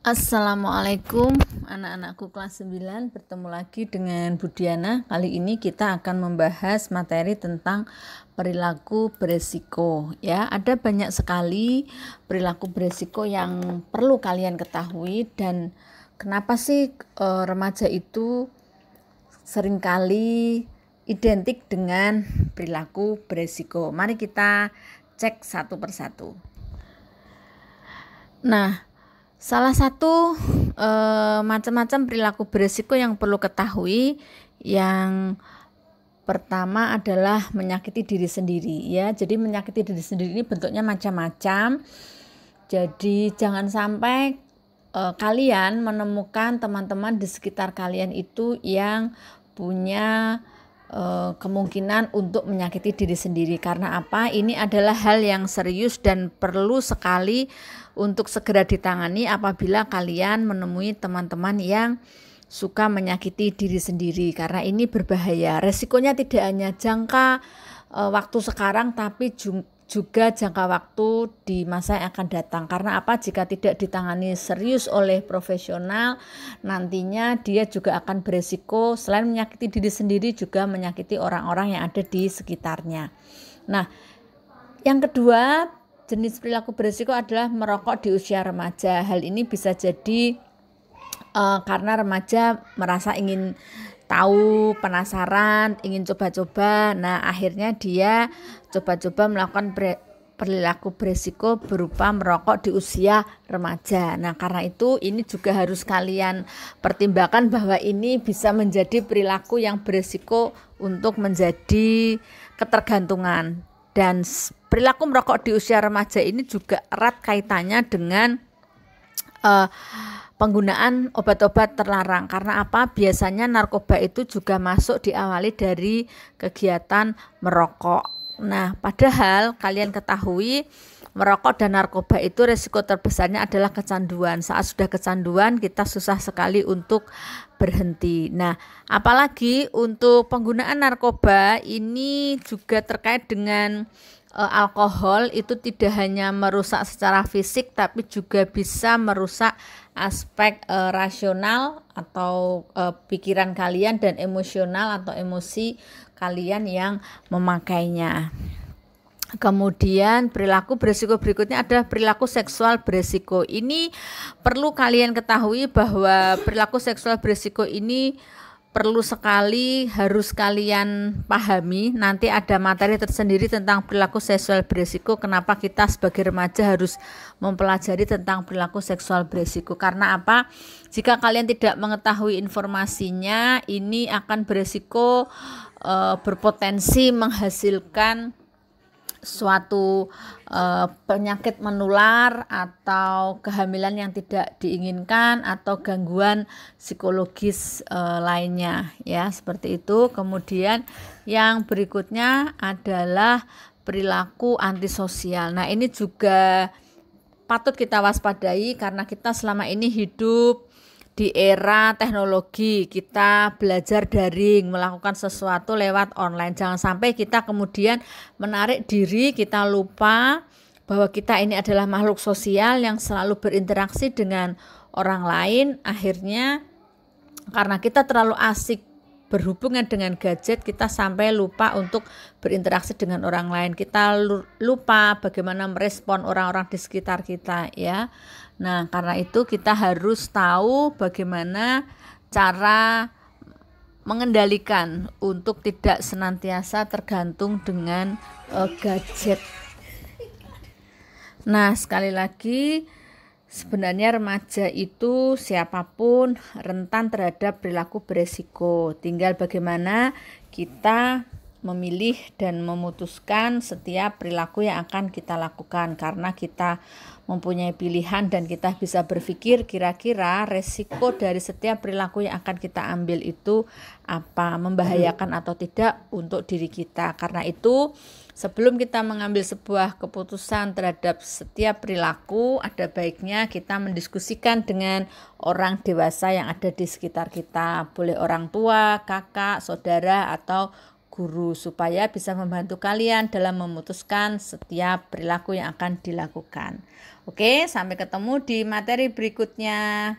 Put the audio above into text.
Assalamualaikum anak-anakku kelas 9, bertemu lagi dengan Bu Diana. Kali ini kita akan membahas materi tentang perilaku beresiko. Ya, ada banyak sekali perilaku beresiko yang perlu kalian ketahui, dan kenapa sih remaja itu seringkali identik dengan perilaku beresiko. Mari kita cek satu persatu. Nah, salah satu macam-macam perilaku beresiko yang perlu ketahui, yang pertama adalah menyakiti diri sendiri, ya. Jadi menyakiti diri sendiri ini bentuknya macam-macam. Jadi jangan sampai kalian menemukan teman-teman di sekitar kalian itu yang punya kemungkinan untuk menyakiti diri sendiri. Karena apa? Ini adalah hal yang serius dan perlu sekali untuk segera ditangani apabila kalian menemui teman-teman yang suka menyakiti diri sendiri, karena ini berbahaya. Resikonya tidak hanya jangka waktu sekarang, tapi juga jangka waktu di masa yang akan datang. Karena apa? Jika tidak ditangani serius oleh profesional, nantinya dia juga akan beresiko selain menyakiti diri sendiri, juga menyakiti orang-orang yang ada di sekitarnya. Nah, yang kedua, jenis perilaku beresiko adalah merokok di usia remaja. Hal ini bisa jadi karena remaja merasa ingin tahu, penasaran, ingin coba-coba. Nah, akhirnya dia coba-coba melakukan perilaku beresiko berupa merokok di usia remaja. Nah, karena itu ini juga harus kalian pertimbangkan bahwa ini bisa menjadi perilaku yang beresiko untuk menjadi ketergantungan. Dan perilaku merokok di usia remaja ini juga erat kaitannya dengan penggunaan obat-obat terlarang. Karena apa? Biasanya narkoba itu juga masuk diawali dari kegiatan merokok. Nah, padahal kalian ketahui merokok dan narkoba itu resiko terbesarnya adalah kecanduan. Saat sudah kecanduan, kita susah sekali untuk berhenti. Nah, apalagi untuk penggunaan narkoba ini juga terkait dengan alkohol. Itu tidak hanya merusak secara fisik, tapi juga bisa merusak aspek rasional atau pikiran kalian, dan emosional atau emosi kalian yang memakainya. Kemudian perilaku beresiko berikutnya adalah perilaku seksual beresiko. Ini perlu kalian ketahui bahwa perilaku seksual beresiko ini perlu sekali, harus kalian pahami. Nanti ada materi tersendiri tentang perilaku seksual beresiko. Kenapa kita sebagai remaja harus mempelajari tentang perilaku seksual beresiko? Karena apa? Jika kalian tidak mengetahui informasinya, ini akan beresiko berpotensi menghasilkan suatu penyakit menular atau kehamilan yang tidak diinginkan atau gangguan psikologis lainnya, ya, seperti itu. Kemudian yang berikutnya adalah perilaku antisosial. Nah, ini juga patut kita waspadai karena kita selama ini hidup di era teknologi. Kita belajar daring, melakukan sesuatu lewat online. Jangan sampai kita kemudian menarik diri, kita lupa bahwa kita ini adalah makhluk sosial yang selalu berinteraksi dengan orang lain. Akhirnya karena kita terlalu asik berhubungan dengan gadget, kita sampai lupa untuk berinteraksi dengan orang lain. Kita lupa bagaimana merespon orang-orang di sekitar kita, ya. Nah, karena itu kita harus tahu bagaimana cara mengendalikan untuk tidak senantiasa tergantung dengan gadget. Nah, sekali lagi, sebenarnya remaja itu siapapun rentan terhadap perilaku beresiko. Tinggal bagaimana kita memilih dan memutuskan setiap perilaku yang akan kita lakukan, karena kita mempunyai pilihan dan kita bisa berpikir kira-kira resiko dari setiap perilaku yang akan kita ambil itu apa, membahayakan atau tidak untuk diri kita. Karena itu sebelum kita mengambil sebuah keputusan terhadap setiap perilaku, ada baiknya kita mendiskusikan dengan orang dewasa yang ada di sekitar kita. Boleh orang tua, kakak, saudara, atau guru supaya bisa membantu kalian dalam memutuskan setiap perilaku yang akan dilakukan. Oke, sampai ketemu di materi berikutnya.